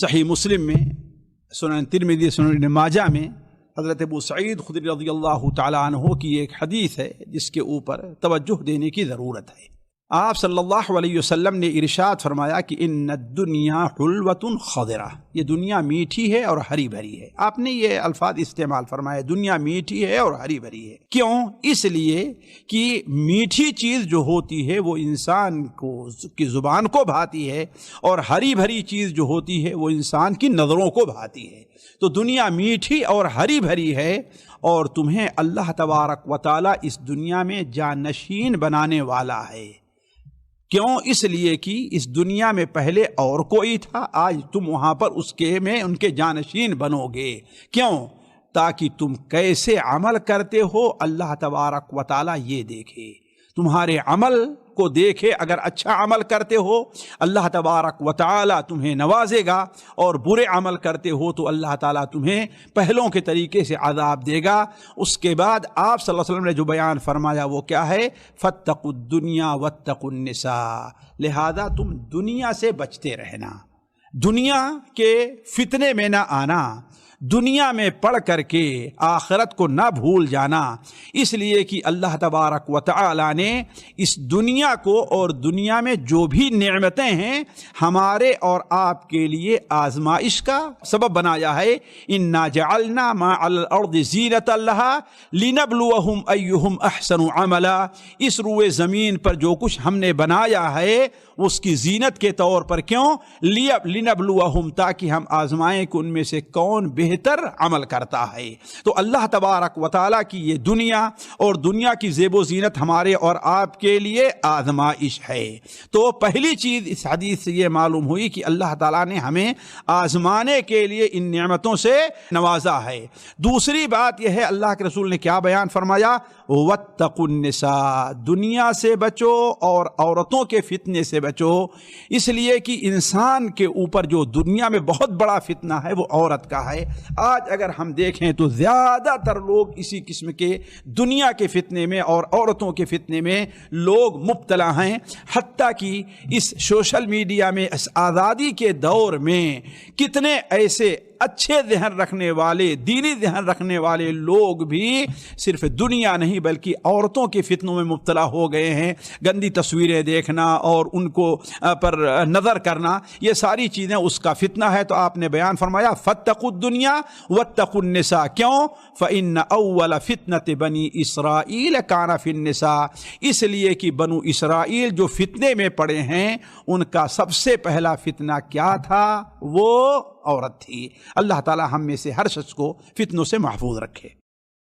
صحیح مسلم میں، سنن ترمذی، سنن ابن ماجہ میں حضرت ابو سعید خدری رضی اللہ تعالیٰ عنہ کی ایک حدیث ہے جس کے اوپر توجہ دینے کی ضرورت ہے۔ آپ صلی اللہ علیہ وسلم نے ارشاد فرمایا کہ ان الدنیا حلوۃ خضرہ، یہ دنیا میٹھی ہے اور ہری بھری ہے۔ آپ نے یہ الفاظ استعمال فرمایا، دنیا میٹھی ہے اور ہری بھری ہے۔ کیوں؟ اس لیے کہ میٹھی چیز جو ہوتی ہے وہ انسان کی زبان کو بھاتی ہے، اور ہری بھری چیز جو ہوتی ہے وہ انسان کی نظروں کو بھاتی ہے۔ تو دنیا میٹھی اور ہری بھری ہے، اور تمہیں اللہ تبارک و تعالیٰ اس دنیا میں جانشین بنانے والا ہے۔ کیوں؟ اس لیے کہ اس دنیا میں پہلے اور کوئی تھا، آج تم وہاں پر ان کے جانشین بنو گے۔ کیوں؟ تاکہ تم کیسے عمل کرتے ہو اللہ تبارک و تعالیٰ یہ دیکھے، تمہارے عمل کو دیکھے۔ اگر اچھا عمل کرتے ہو اللہ تبارک و تعالیٰ تمہیں نوازے گا، اور برے عمل کرتے ہو تو اللہ تعالیٰ تمہیں پہلوں کے طریقے سے عذاب دے گا۔ اس کے بعد آپ صلی اللہ علیہ وسلم نے جو بیان فرمایا وہ کیا ہے؟ فاتقوا الدنیا واتقوا النساء، لہذا تم دنیا سے بچتے رہنا، دنیا کے فتنے میں نہ آنا، دنیا میں پڑھ کر کے آخرت کو نہ بھول جانا۔ اس لیے کہ اللہ تبارک و تعالی نے اس دنیا کو اور دنیا میں جو بھی نعمتیں ہیں ہمارے اور آپ کے لیے آزمائش کا سبب بنایا ہے۔ انا جعلنا ما علی الارض زینۃ لها لنبلوہم ایہم احسن عملا، اس روئے زمین پر جو کچھ ہم نے بنایا ہے اس کی زینت کے طور پر۔ کیوں؟ لنبلوہم، تاکہ ہم آزمائیں کہ ان میں سے کون بہتر عمل کرتا ہے۔ تو اللہ تبارک و تعالیٰ کی یہ دنیا اور دنیا کی زیب و زینت ہمارے اور آپ کے لیے آزمائش ہے۔ تو پہلی چیز اس حدیث سے یہ معلوم ہوئی کہ اللہ تعالیٰ نے ہمیں آزمانے کے لیے ان نعمتوں سے نوازا ہے۔ دوسری بات یہ ہے، اللہ کے رسول نے کیا بیان فرمایا؟ واتقوا النساء، دنیا سے بچو اور عورتوں کے فتنے سے بچو۔ اس لیے کہ انسان کے اوپر جو دنیا میں بہت بڑا فتنہ ہے وہ عورت کا ہے۔ آج اگر ہم دیکھیں تو زیادہ تر لوگ اسی قسم کے دنیا کے فتنے میں اور عورتوں کے فتنے میں لوگ مبتلا ہیں، حتیٰ کہ اس سوشل میڈیا میں اس آزادی کے دور میں کتنے ایسے اچھے ذہن رکھنے والے، دینی ذہن رکھنے والے لوگ بھی صرف دنیا نہیں بلکہ عورتوں کے فتنوں میں مبتلا ہو گئے ہیں۔ گندی تصویریں دیکھنا اور ان کو پر نظر کرنا، یہ ساری چیزیں اس کا فتنہ ہے۔ تو آپ نے بیان فرمایا فاتقوا الدنیا واتقوا النساء۔ کیوں؟ فإن أول فتنة بنی اسرائیل کان فی النساء، اس لیے کہ بنو اسرائیل جو فتنے میں پڑے ہیں ان کا سب سے پہلا فتنہ کیا تھا؟ وہ عورت تھی۔ اللہ تعالی ہم میں سے ہر شخص کو فتنوں سے محفوظ رکھے۔